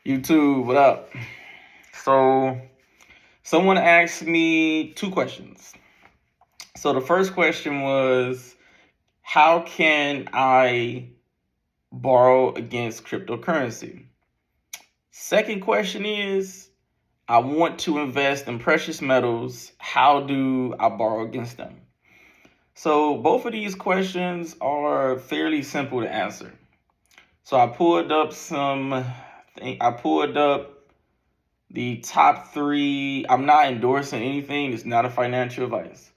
YouTube, what up? So, someone asked me two questions. So, the first question was, how can I borrow against cryptocurrency? Second question is, I want to invest in precious metals. How do I borrow against them? So, both of these questions are fairly simple to answer. So, I pulled up the top three. I'm not endorsing anything. It's not a financial advice.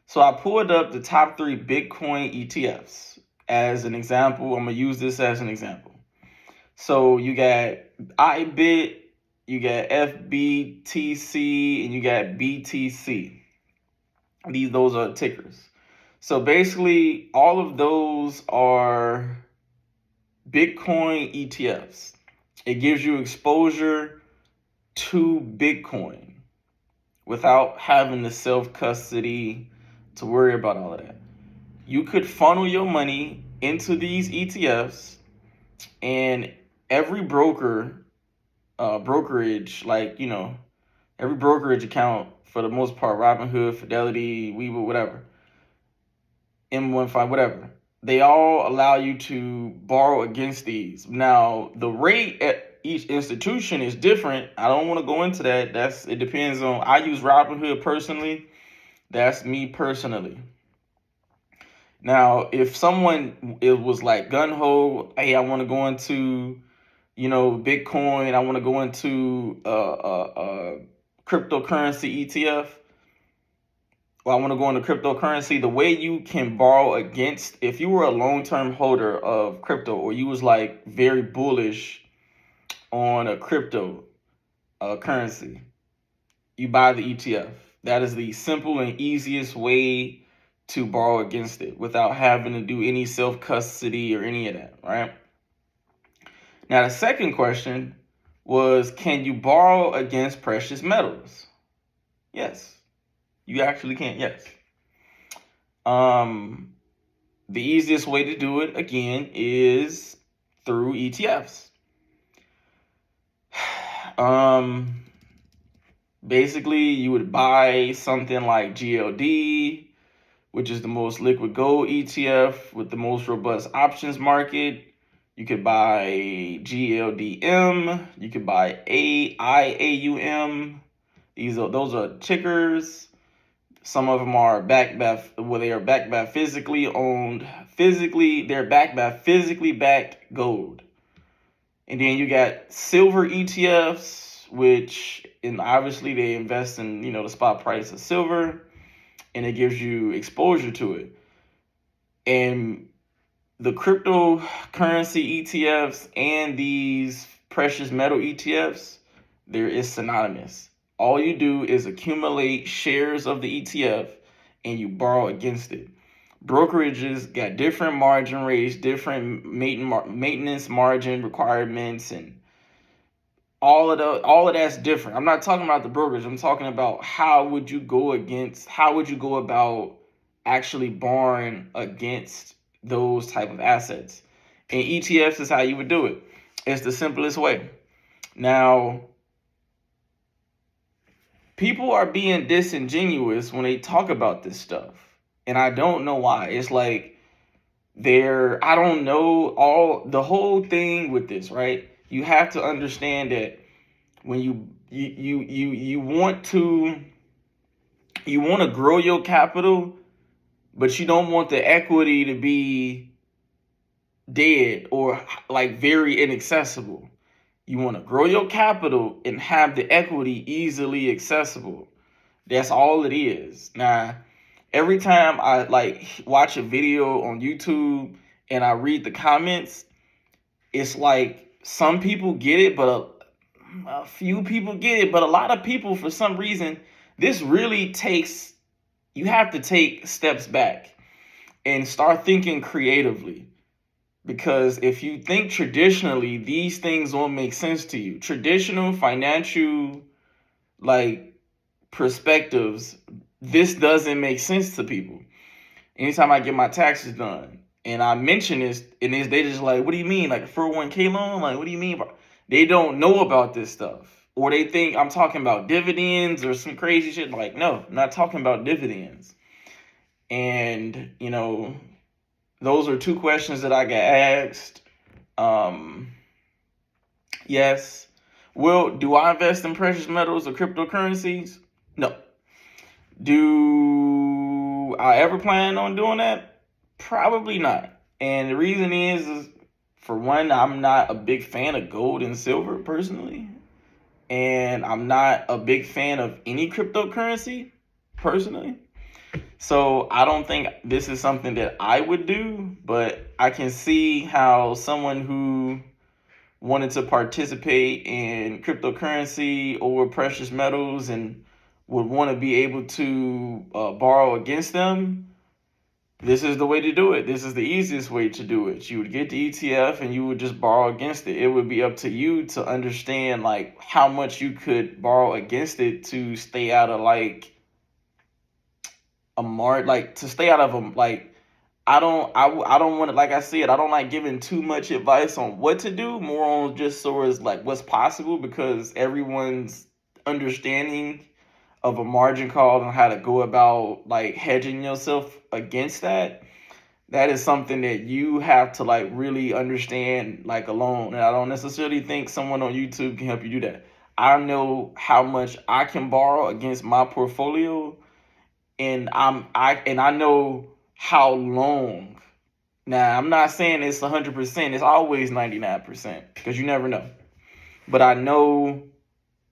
So I pulled up the top three Bitcoin ETFs as an example. I'm going to use this as an example. So you got IBIT, you got FBTC, and you got BTC. Those are tickers. So basically, all of those are Bitcoin ETFs. It gives you exposure to Bitcoin without having the self-custody to worry about all of that. You could funnel your money into these ETFs, and every brokerage, every brokerage account for the most part, Robinhood, Fidelity, Webull, whatever, M15, whatever, they all allow you to borrow against these. Now, the rate at each institution is different. I don't want to go into that. It depends on. I use Robinhood personally. That's me personally. Now, if someone it was like gun ho, hey, I want to go into, Bitcoin. I want to go into cryptocurrency ETF. Well, I want to go into cryptocurrency. The way you can borrow against, if you were a long-term holder of crypto, or you was like very bullish on a crypto currency, you buy the ETF. That is the simple and easiest way to borrow against it without having to do any self-custody or any of that, right? Now, the second question was, can you borrow against precious metals? Yes, you actually can, yes. The easiest way to do it, again, is through ETFs. Basically, you would buy something like GLD, which is the most liquid gold ETF with the most robust options market. You could buy GLDM. You could buy AIAUM. Those are tickers. Some of them are backed by physically backed gold. And then you got silver ETFs, which obviously they invest in the spot price of silver, and it gives you exposure to it. And the cryptocurrency ETFs and these precious metal ETFs, there is synonymous. All you do is accumulate shares of the ETF and you borrow against it. Brokerages got different margin rates, different maintenance margin requirements, and all of that's different. I'm not talking about the brokerage. I'm talking about how would you go about actually borrowing against those type of assets. And ETFs is how you would do it. It's the simplest way. Now, people are being disingenuous when they talk about this stuff. And I don't know why. It's like I don't know the whole thing with this, right? You have to understand that when you want to grow your capital, but you don't want the equity to be dead or like very inaccessible. You want to grow your capital and have the equity easily accessible. That's all it is. Now, every time I watch a video on YouTube and I read the comments, it's like some people get it, but a few people get it. But a lot of people, for some reason, this really you have to take steps back and start thinking creatively. Because if you think traditionally, these things won't make sense to you. Traditional financial perspectives, this doesn't make sense to people. Anytime I get my taxes done and I mention this, and they just like, what do you mean? Like a 401k loan? Like, what do you mean? they don't know about this stuff, or they think I'm talking about dividends or some crazy shit. Like, no, I'm not talking about dividends. And those are two questions that I got asked. Yes. Do I invest in precious metals or cryptocurrencies? No. Do I ever plan on doing that? Probably not. And the reason is for one, I'm not a big fan of gold and silver personally. And I'm not a big fan of any cryptocurrency personally. So I don't think this is something that I would do, but I can see how someone who wanted to participate in cryptocurrency or precious metals and would want to be able to borrow against them, this is the way to do it. This is the easiest way to do it. You would get the ETF and you would just borrow against it. It would be up to you to understand like how much you could borrow against it to stay out of like to stay out of them. Like I don't want to, like I said, I don't like giving too much advice on what to do, more on just sort of like what's possible, because everyone's understanding of a margin call and how to go about like hedging yourself against that is something that you have to like really understand like alone. And I don't necessarily think someone on YouTube can help you do that. I know how much I can borrow against my portfolio, and I know how long. Now, I'm not saying it's 100%. It's always 99% because you never know. But I know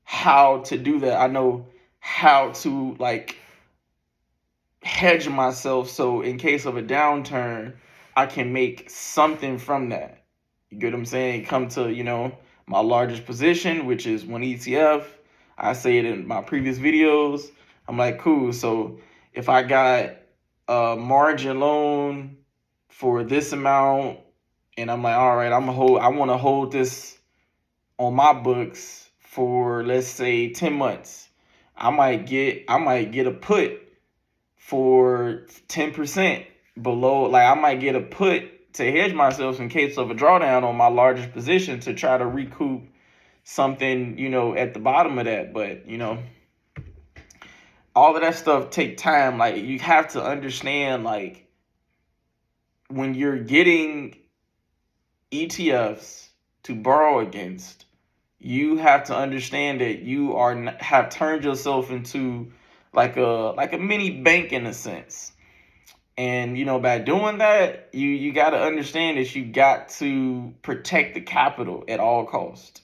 how to do that. I know how to like hedge myself so in case of a downturn, I can make something from that. You get what I'm saying? Come to, my largest position, which is one ETF. I say it in my previous videos. I'm like, cool. So if I got a margin loan for this amount, and I'm like, all right, I want to hold this on my books for, let's say, 10 months. I might get a put for 10% below. Like I might get a put to hedge myself in case of a drawdown on my largest position to try to recoup something, at the bottom of that. But, all of that stuff take time. Like you have to understand, like when you're getting ETFs to borrow against, you have to understand that you have turned yourself into like a mini bank in a sense. And by doing that, you got to understand that you got to protect the capital at all costs.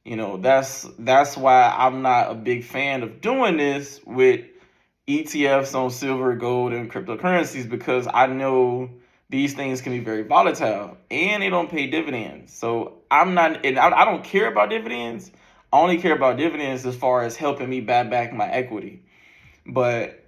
That's why I'm not a big fan of doing this with ETFs on silver, gold, and cryptocurrencies, because I know these things can be very volatile and they don't pay dividends. So I don't care about dividends. I only care about dividends as far as helping me buy back my equity. But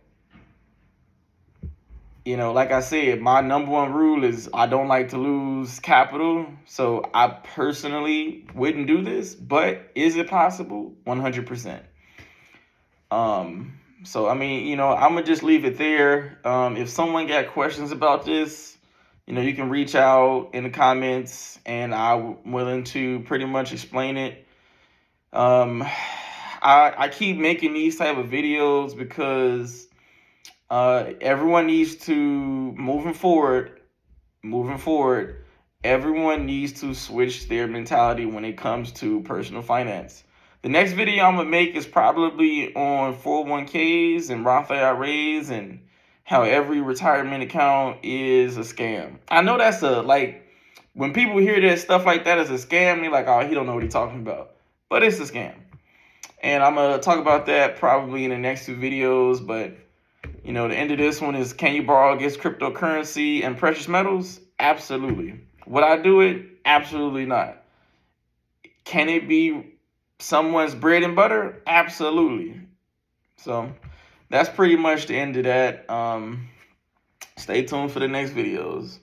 like I said, my number one rule is I don't like to lose capital. So I personally wouldn't do this, but is it possible? 100%. So, I mean, I'm going to just leave it there. If someone got questions about this, you can reach out in the comments and I'm willing to pretty much explain it. I keep making these type of videos because everyone needs to, moving forward, everyone needs to switch their mentality when it comes to personal finance. The next video I'm gonna make is probably on 401ks and Roth IRAs and how every retirement account is a scam. I know that's when people hear that stuff like that as a scam, they're like, oh, he don't know what he's talking about. But it's a scam. And I'm gonna talk about that probably in the next two videos. But the end of this one is, can you borrow against cryptocurrency and precious metals? Absolutely. Would I do it? Absolutely not. Can it be someone's bread and butter? Absolutely. So that's pretty much the end of that. Stay tuned for the next videos.